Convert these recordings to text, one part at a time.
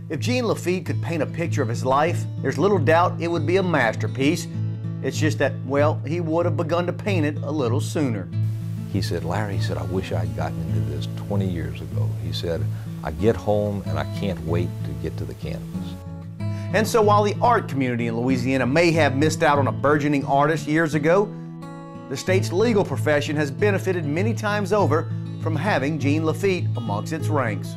If Gene Lafitte could paint a picture of his life, there's little doubt it would be a masterpiece. It's just that, well, he would have begun to paint it a little sooner. He said, Larry, he said, I wish I'd gotten into this 20 years ago. He said, I get home and I can't wait to get to the canvas. And so while the art community in Louisiana may have missed out on a burgeoning artist years ago, the state's legal profession has benefited many times over from having Gene Lafitte amongst its ranks.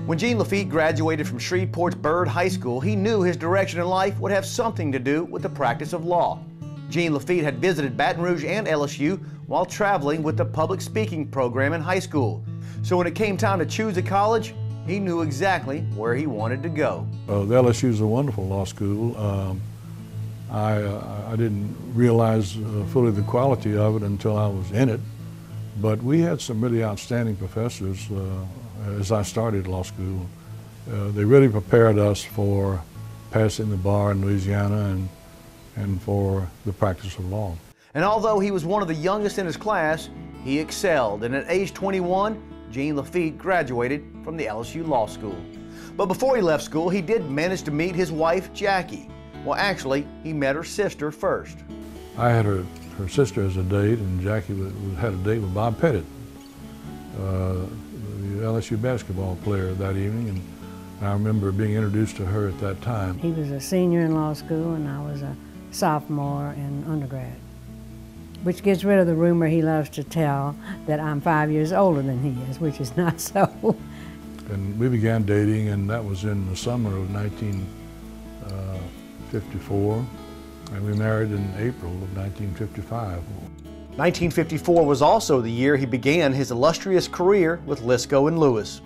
When Gene Lafitte graduated from Shreveport's Byrd High School, he knew his direction in life would have something to do with the practice of law. Gene Lafitte had visited Baton Rouge and LSU while traveling with the public speaking program in high school. So when it came time to choose a college, he knew exactly where he wanted to go. The LSU is a wonderful law school. I didn't realize fully the quality of it until I was in it, but we had some really outstanding professors as I started law school. They really prepared us for passing the bar in Louisiana and for the practice of law. And although he was one of the youngest in his class, he excelled, and at age 21, Gene Lafitte graduated from the LSU Law School. But before he left school, he did manage to meet his wife, Jackie. Well, actually, he met her sister first. I had her sister as a date, and Jackie had a date with Bob Pettit, the LSU basketball player that evening, and I remember being introduced to her at that time. He was a senior in law school, and I was a sophomore in undergrad, which gets rid of the rumor he loves to tell that I'm 5 years older than he is, which is not so. And we began dating, and that was in the summer of 1954, and we married in April of 1955. 1954 was also the year he began his illustrious career with Lisco and Lewis.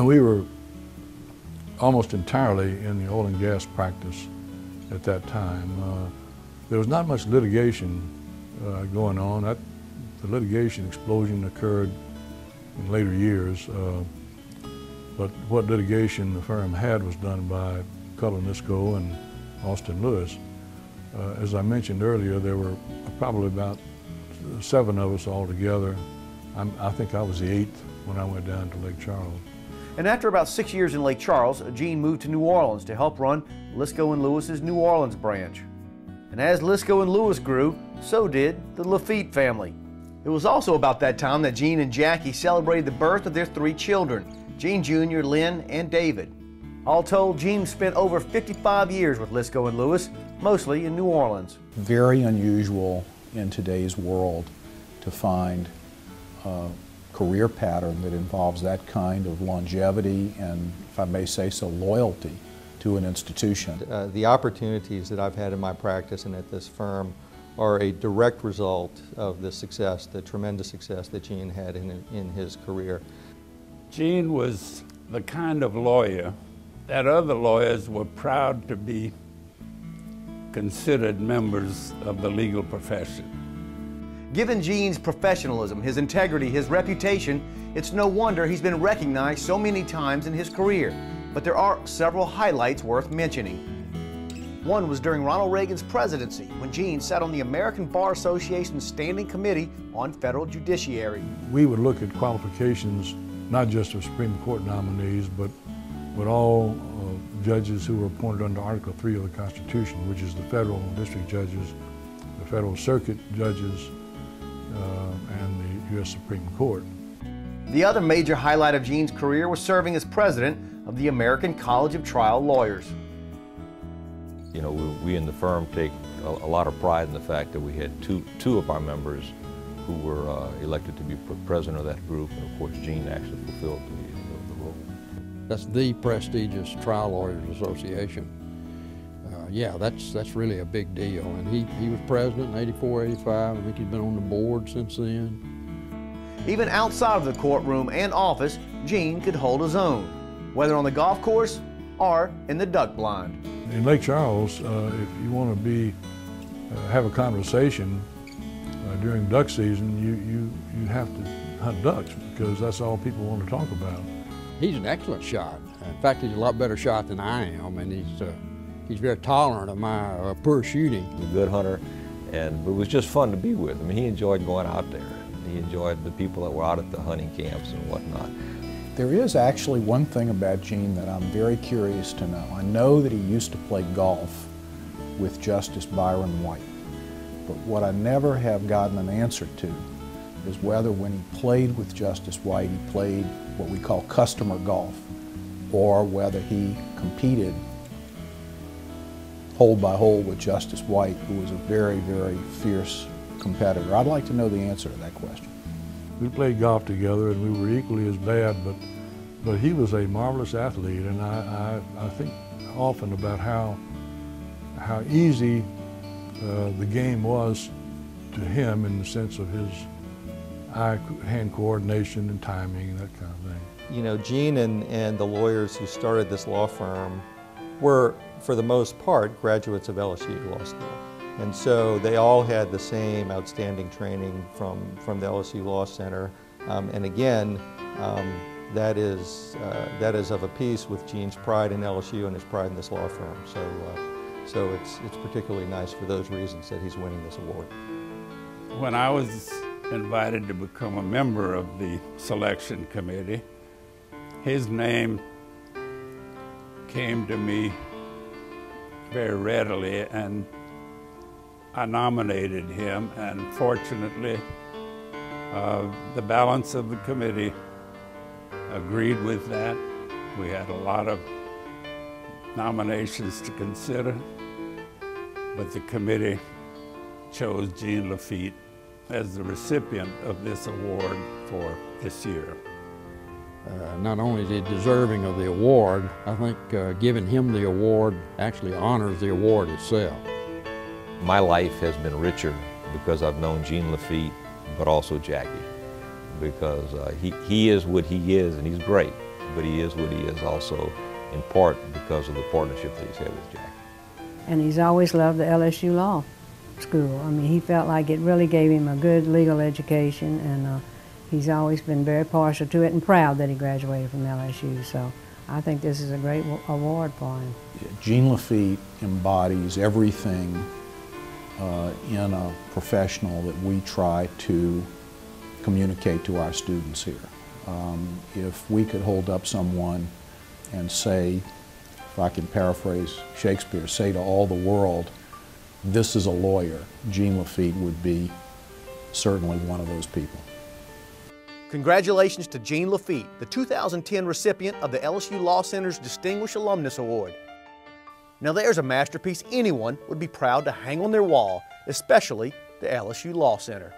We were almost entirely in the oil and gas practice at that time. There was not much litigation going on. The litigation explosion occurred in later years, but what litigation the firm had was done by Cullen Lisco and Austin Lewis. As I mentioned earlier, there were probably about 7 of us all together. I think I was the 8th when I went down to Lake Charles. And after about 6 years in Lake Charles, Gene moved to New Orleans to help run Lisco and Lewis's New Orleans branch. And as Lisco and Lewis grew, so did the Lafitte family. It was also about that time that Gene and Jackie celebrated the birth of their 3 children, Gene Jr., Lynn, and David. All told, Gene spent over 55 years with Lisco and Lewis, mostly in New Orleans. Very unusual in today's world to find a career pattern that involves that kind of longevity and, if I may say so, loyalty to an institution. The opportunities that I've had in my practice and at this firm are a direct result of the success, the tremendous success that Gene had in his career. Gene was the kind of lawyer that other lawyers were proud to be considered members of the legal profession. Given Gene's professionalism, his integrity, his reputation, it's no wonder he's been recognized so many times in his career. But there are several highlights worth mentioning. One was during Ronald Reagan's presidency, when Gene sat on the American Bar Association's Standing Committee on Federal Judiciary. We would look at qualifications, not just of Supreme Court nominees, but all judges who were appointed under Article 3 of the Constitution, which is the federal district judges, the federal circuit judges, and the U.S. Supreme Court. The other major highlight of Gene's career was serving as president of the American College of Trial Lawyers. You know, we in the firm take a lot of pride in the fact that we had two of our members who were elected to be president of that group, and of course Gene actually fulfilled the role. That's the prestigious Trial Lawyers Association. Yeah, that's really a big deal. And he was president in 84, 85. I think he's been on the board since then. Even outside of the courtroom and office, Gene could hold his own, whether on the golf course or in the duck blind. In Lake Charles, if you want to have a conversation during duck season, you have to hunt ducks because that's all people want to talk about. He's an excellent shot. In fact, he's a lot better shot than I am, and he's very tolerant of my poor shooting. He's a good hunter, and it was just fun to be with him. He enjoyed going out there. He enjoyed the people that were out at the hunting camps and whatnot. There is actually one thing about Gene that I'm very curious to know. I know that he used to play golf with Justice Byron White, but what I never have gotten an answer to is whether when he played with Justice White, he played what we call customer golf, or whether he competed hole by hole with Justice White, who was a very, very fierce competitor. I'd like to know the answer to that question. We played golf together and we were equally as bad, but he was a marvelous athlete, and I think often about how easy the game was to him in the sense of his eye-hand coordination and timing and that kind of thing. You know, Gene and the lawyers who started this law firm were, for the most part, graduates of LSU Law School. And so they all had the same outstanding training from the LSU Law Center. And again, that is of a piece with Gene's pride in LSU and his pride in this law firm. So it's particularly nice for those reasons that he's winning this award. When I was invited to become a member of the selection committee, his name came to me very readily, and I nominated him, and fortunately the balance of the committee agreed with that. We had a lot of nominations to consider, but the committee chose Gene Lafitte as the recipient of this award for this year. Not only is he deserving of the award, I think giving him the award actually honors the award itself. My life has been richer because I've known Gene Lafitte, but also Jackie, because he is what he is, and he's great, but he is what he is also in part because of the partnership that he's had with Jackie. And he's always loved the LSU Law School. I mean, he felt like it really gave him a good legal education, and he's always been very partial to it and proud that he graduated from LSU. So I think this is a great award for him. Gene Lafitte embodies everything in a professional that we try to communicate to our students here. If we could hold up someone and say, if I can paraphrase Shakespeare, say to all the world, this is a lawyer, Gene Lafitte would be certainly one of those people. Congratulations to Gene Lafitte, the 2010 recipient of the LSU Law Center's Distinguished Alumnus Award. Now there's a masterpiece anyone would be proud to hang on their wall, especially the LSU Law Center.